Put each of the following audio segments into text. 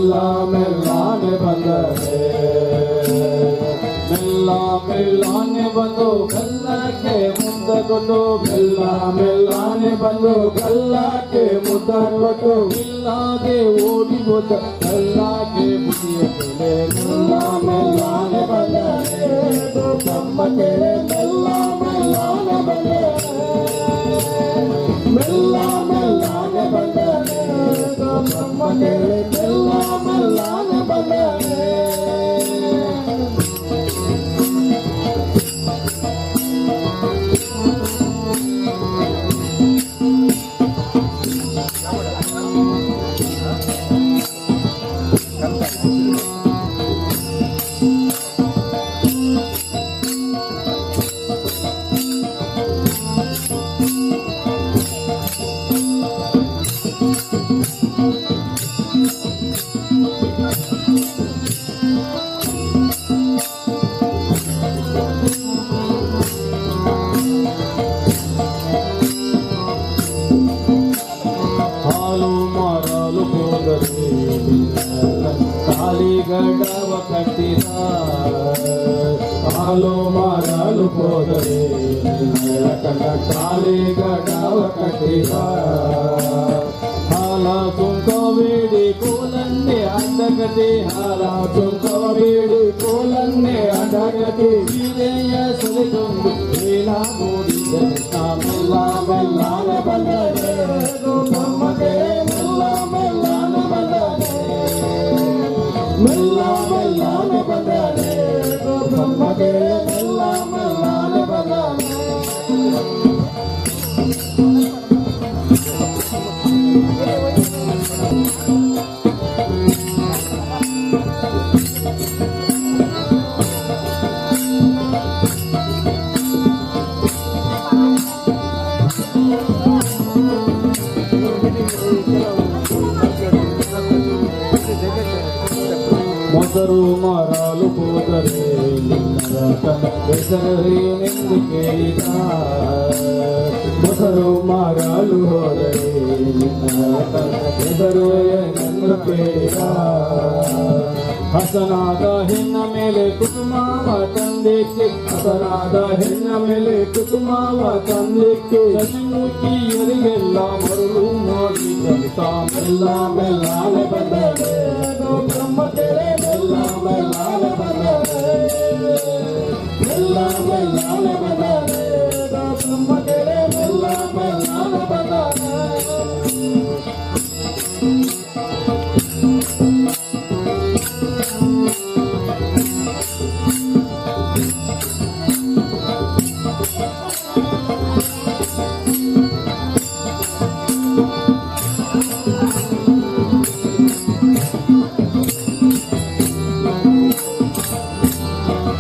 ಮೆಲ್ಲ ಮೆಲ್ಲಾನೆ ಬಂದರೆ ಮೆಲ್ಲ ಮೆಲ್ಲಾನೆ ಬಂದು ಕಲ್ಲಕ್ಕೆ ಮುದ್ದ ಕೊಟ್ಟು ಮೆಲ್ಲ ಮೆಲ್ಲಾನೆ ಬಂದು ಕಲ್ಲಕ್ಕೆ ಮುದ್ದ ಕೊಟ್ಟು ಇಲ್ಲಾಗೆ ಓಡಿ ಹೋದ ಕಲ್ಲಕ್ಕೆ ಬುದ್ಧಿಯ ಕೆಳೆ ಮೆಲ್ಲ ಮೆಲ್ಲಾನೆ ಬಂದರೆ ತಮ್ಮ ಕೆಳೆ ಮೆಲ್ಲ ಮೆಲ್ಲಾನೆ ಬಂದರೆ ಮೆಲ್ಲ ಮೆಲ್ಲಾನೆ ಬಂದರೆ ತಮ್ಮ ಕೆಳೆ ಮೆಲ್ಲ ಮೆಲ್ಲಾನೆ ಬಂದರೆ ತಾಳಿಗಡವ ಕಟ್ಟಿದ ಹಾಲು ಮಾರಲು ಹೋದರೆ ತಾಳಿಗಡವ ಕಟ್ಟಿದ ಹಾಲ ತುಂಕಬೇಡಿ ಕೋಲನ್ನೇ ಅಡ್ಡಗತಿ ಹಾಲ ತುಂಕಬೇಡಿ ಕೋಲನ್ನೇ ಅಡ್ಡಗತಿ ಸೀರೆಯ ಸಲಿಕೊಂಡು ಮೇಲ ಮೂಡಿದರೆ ಮೆಲ್ಲ ಮೆಲ್ಲಾನೆ ಬಂದರೆ ನಮಗೆ ಮೆಲ್ಲ ಮೆಲ್ಲಾನೆ ಬಂದರೆ ಮೆಲ್ಲ ಮೆಲ್ಲಾನೆ ಬಂದರೆ ನಮಗೆ ಮೆಲ್ಲ ಮೆಲ್ಲಾನೆ ಬಂದರೆ ಮೊಸರು ಮಾರಲು ಹೋದರೆ ಹೆಸರೇನೆಂದು ಕೇಳಿದ ಮೊಸರು ಮಾರಲು ಹೋದರೆ ಹೆಸರು ಏನೆಂದು ಕೇಳಿದ ಹಸನಾದ ಹೆಣ್ಣ ಮೇಲೆ ಕುಸುಮಾವ ತಂದಿಕ್ಕೆ ಹಸನಾದ ಹೆಣ್ಣ ಮೇಲೆ ಕುಸುಮಾವ ತಂದಿಕ್ಕೆ ಸಸಿಮುಖಿಯರಿಗೆಲ್ಲ ಮರುಳು ನೋಡಿ ಕಲಿತ ಮೆಲ್ಲ ಮೆಲ್ಲಾನೆ ಬಂದರೆ ಬ್ರಹ್ಮ ಕೆರೆ ಮೆಲ್ಲ ಮೆಲ್ಲಾನೆ ಬಂದರೆ ಮೆಲ್ಲ ಮೆಲ್ಲಾನೆ ಬಂದರೆ ಬ್ರಹ್ಮ ಕೆರೆ ಮೆಲ್ಲ ಮೆಲ್ಲಾನೆ ಬಂದರೆ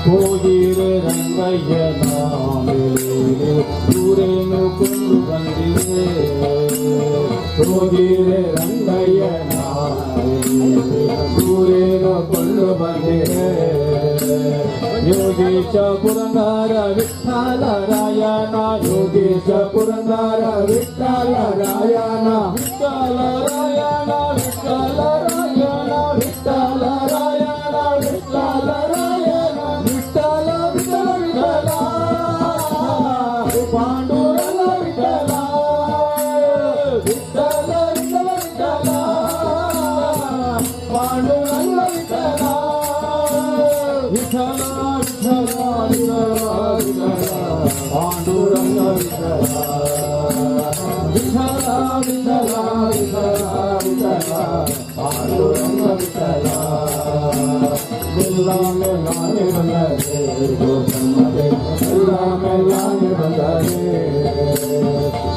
ಹೋಗಿರೆ ರಂಗಯ್ಯನ ಮೇಲೆ ದೂರೇನು ಕೊಂಡು ಬಂದಿದೆ ಹೋಗಿರೆ ರಂಗಯ್ಯನ ದೂರೇನು ಕೊಂಡು ಬಂದಿದೆ ಯೋಗೀಶ ಪುರಂದರ ವಿಠ್ಠಲ ರಾಯಣ ಯೋಗೀಶ ಪುರಂದರ ವಿಠ್ಠಲ ರಾಯಣ ವಿಠ್ಠಲ ರಾಯಣ ವಿಠ್ಠಲ ರಾಯಣ ವಿಠ್ಠಲ ರಾಯಣ ವಿಠ್ಠಲ ರಾಯಣ ವಿಠ್ಠಲ ವಿಠಲ ವಿಠಲ ಪಾಂಡುರಂಗ ವಿಠಲ ವಿಠಲ ವಿಠಲ ವಿಠಲ ಪಾಂಡುರಂಗ ವಿಠಲ ವಿಠಲ ವಿಠಲ ವಿಠಲ ವಿಠಲ ಪಾಂಡುರಂಗ ವಿಠಲ ವಿಠಲ ವಿಠಲ ವಿಠಲ ವಿಠಲ ಪಾಂಡುರಂಗ ವಿಠಲ ಮೆಲ್ಲ ಮೆಲ್ಲಾನೆ ಬಂದರೆ ಮೆಲ್ಲ ಮೆಲ್ಲಾನೆ ಬಂದರೆ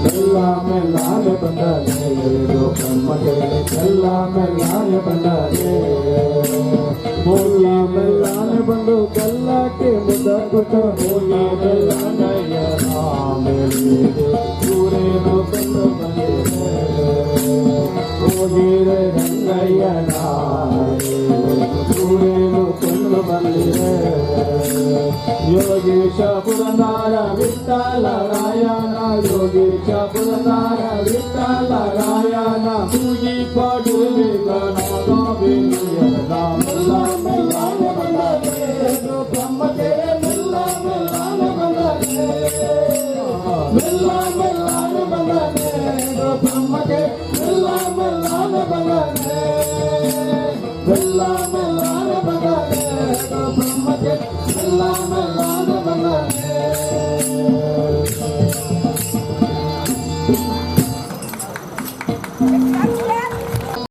ಮೆಲ್ಲ ಮೆಲ್ಲಾನೆ ಬಂದರೆ ಮೆಲ್ಲ ಮೆಲ್ಲಾನೆ ಬಂದರೆ ಹೋಗಿ ಮೆಲ್ಲಾನೆ ಬಂದು ಕಲ್ಲಕ್ಕೆ ಮುದ್ದ ಕೊಟ್ಟು ಹೋಗಿ ಮೆಲ್ಲನೆಯ ಮೇಲೆ ದೂರೇನು ಕೊಂಡು ಬಂದಿದೆ ಹೋಗಿರೆ ರಂಗಯ್ಯನ ದೂರೇನು ಕೊಂಡು ಬಂದಿದೆ ಯೋಗೀಶ ಪುರಂದರ ವಿಠ್ಠಲ ರಾಯಣ ಯೋಗೀಶ ಪುರಂದರ ವಿಠ್ಠಲ ರಾಯಣ ತೂಗಿ ಪಾಡುವೆ ಗಣನ வெல்லாமை